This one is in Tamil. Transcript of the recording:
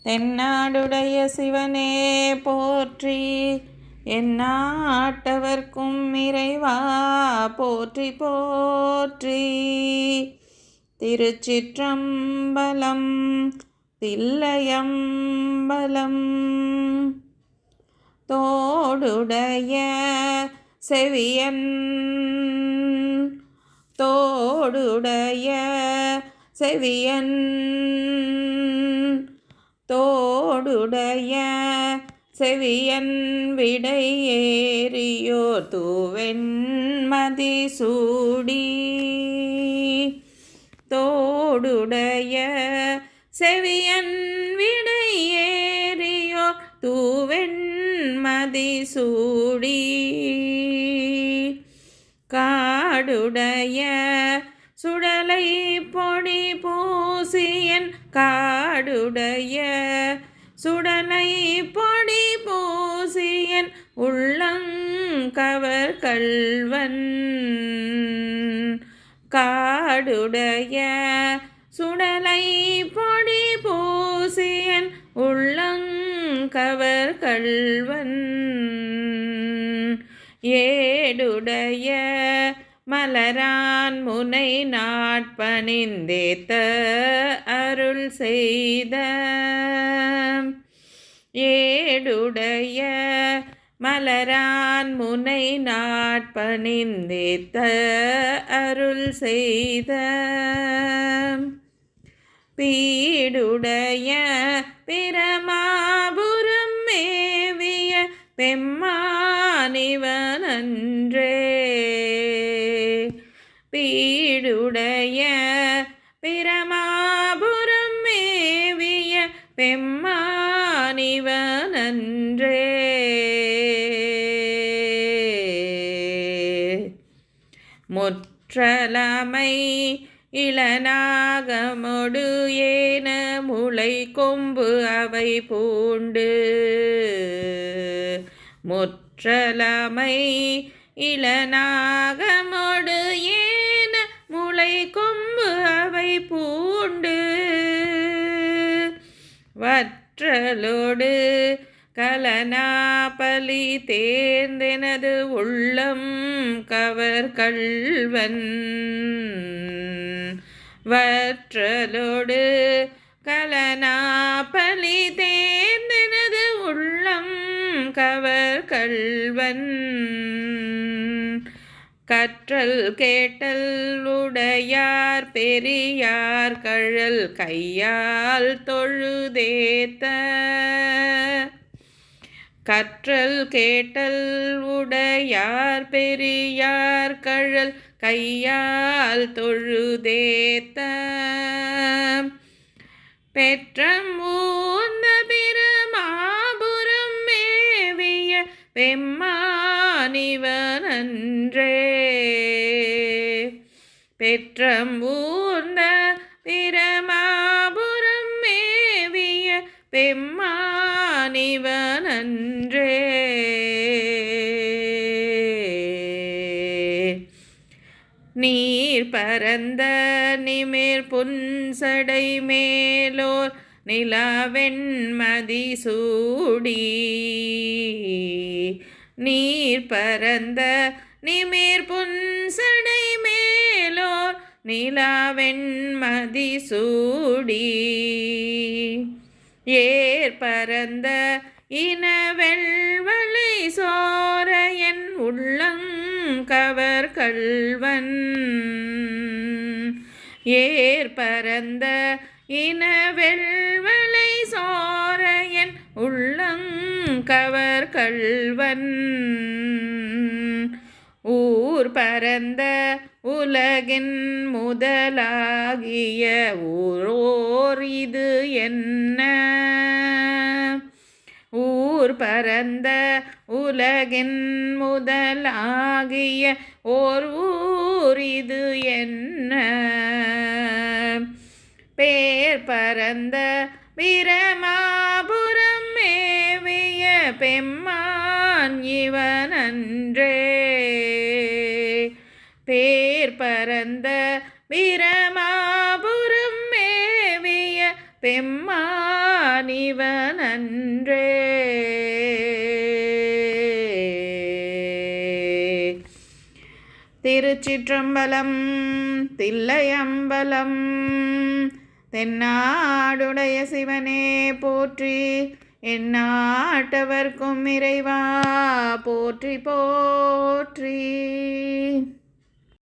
தென்னாடுடைய சிவனே போற்றி. எந்நாட்டவர்க்கும் இறைவா போற்றி போற்றி. திருச்சிற்றம்பலம். தில்லையம்பலம். தோடுடைய செவியன் தோடுடைய செவியன் தோடுடைய செவியன் விடை ஏறியோர் தூவெண்மதி சூடி. தோடுடைய செவியன் விடை ஏறியோர் தூவெண்மதி சூடி. காடுடைய சுடலை பொடி பூசியன் காடுடைய சுடலை பொடி பூசியன் உள்ளங்கவர் கள்வன். காடுடைய சுடலை பொடி பூசியன் உள்ளங்கவர் கள்வன். ஏடுடைய மலரான் முனை நாட்பணிந்தேத்த அருள் செய்த. ஏடுடைய மலரான் முனை நாட்பணிந்தேத்த அருள் செய்த. பீடுடைய பிரமாபுரம் மேவிய பெம்மானிவனன்றே. பீடுடைய பிரமாபுரம் மேவிய பெம்மானிவனன்றே. முற்றலமை இளநாகமொடு ஏன முளை கொம்பு அவை பூண்டு. முற்றலமை இளநாகமொடு ஏன முளை கொம்பு அவை பூண்டு. வற்றலோடு கலனாபலி தேர்ந்தெனது உள்ளம் கவர் கள்வன். வற்றலோடு கலனாபலி தேர்ந்தெனது உள்ளம் கவர் கள்வன். கற்றல் கேட்டல் உடையார் பெரியார் கழல் கையால் தொழுதேத்த. கற்றல் கேட்டல் உடையார் பெரியார் கழல் கையால் தொழுதேத்த. பெற்றம் ஊர்ந்த பிரமாபுரம் மேவிய பெம்மானிவனன்றே. பெற்றம் ஊர்ந்த பிரமாபுரம் மேவிய பெம்மானிவனன்றே. நீர் பரந்த நிமிர் புன்சடை மேலோர் நிலாவெண்மதி சூடி. நீர் பரந்த நிமிர் புன்சடை மேலோர் நிலாவெண்மதி சூடி. ஏர் பரந்த இனவெள்வளை சோரையன் உள்ளங்கவர் கள்வன். ஏர் பரந்த இனவெள்வளை சோரையன் உள்ளங்கவர் கள்வன். ஊர் பரந்த உலகின் முதலாகிய ஊரோர் இது என்ன. ஊர் பரந்த உலகின் முதலாகிய ஓர் ஊர் இது என்ன. பேர் பரந்த பிரமாபுரம் மேவிய பெம்மான் இவனன்றே. பேர் பரந்த பிரமாபுரம் மேவிய பெம்மான் இவனன்றே. திருச்சிற்றம்பலம். தில்லையம்பலம். தென்னாடுடைய சிவனே போற்றி, எந்நாட்டவர்க்கும் இறைவா போற்றி போற்றி.